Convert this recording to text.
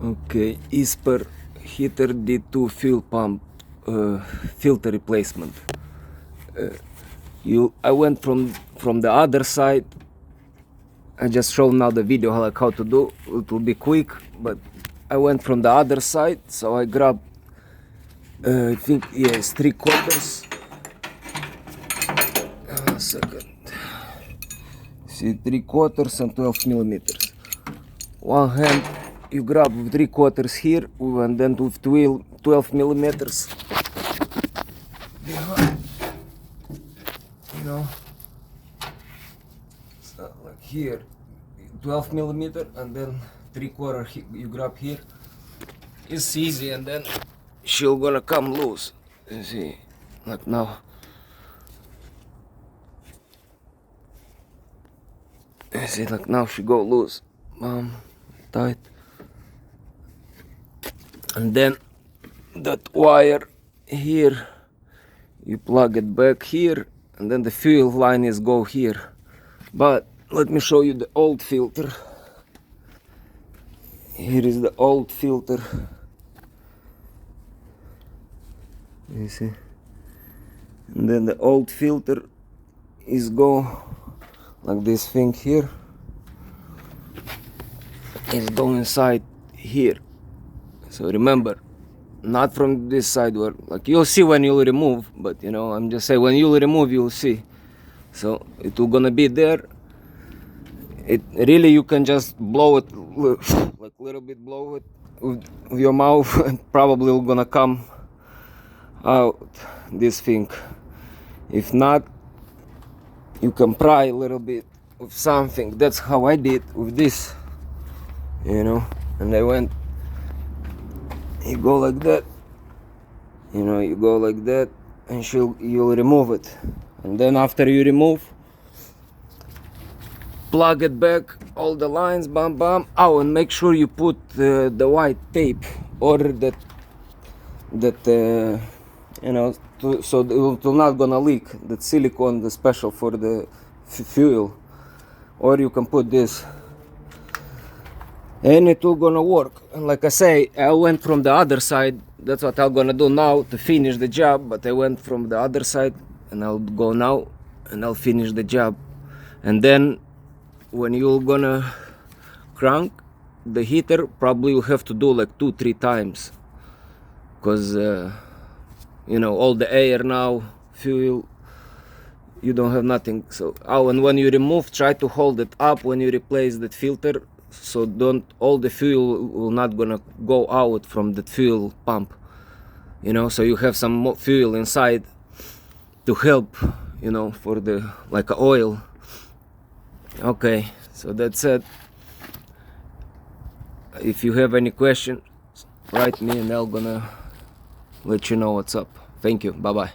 Okay, Espar Heather D2 fuel pump filter replacement. I went from the other side. I just show now the video like how to do. It will be quick, but I went from the other side, so I grabbed I think yes 3/4. A second. See, 3/4 and 12 millimeters. One hand you grab with 3/4 here, and then with 12 millimeters behind, you know, so like here 12 millimeter, and then 3/4 you grab here. It's easy, and then she'll gonna come loose. You see, like now. You see, like now she go loose, tight. And then that wire here, you plug it back here, and then the fuel line is go here. But let me show you the old filter. Here is the old filter. You see, and then the old filter is go like this thing here. Is go inside here. So remember, not from this side where, like, you'll see when you'll remove, but you know, I'm just saying when you'll remove, you'll see. So it will gonna be there. It really, you can just blow it, like little bit, blow it with your mouth, and probably will gonna come out this thing. If not, you can pry a little bit with something. That's how I did with this, you know. And I went, you go like that, you know, you go like that, and you'll remove it. And then after you remove, plug it back, all the lines, bam bam. Oh, and make sure you put the white tape, or that you know, so it will not gonna leak. That silicone, the special for the fuel. Or you can put this, and it will gonna work. And like I say, I went from the other side. That's what I'm gonna do now to finish the job. But I went from the other side, and I'll go now and I'll finish the job. And then when you're gonna crank the heater, probably you have to do like 2-3 times, because you know, all the air now, fuel, you don't have nothing. So and when you remove, try to hold it up when you replace that filter, so don't, all the fuel will not gonna go out from the fuel pump, you know. So you have some more fuel inside to help, you know, for the like oil. Okay, so that's it. If you have any questions, write me and I'm gonna let you know what's up. Thank you. Bye bye.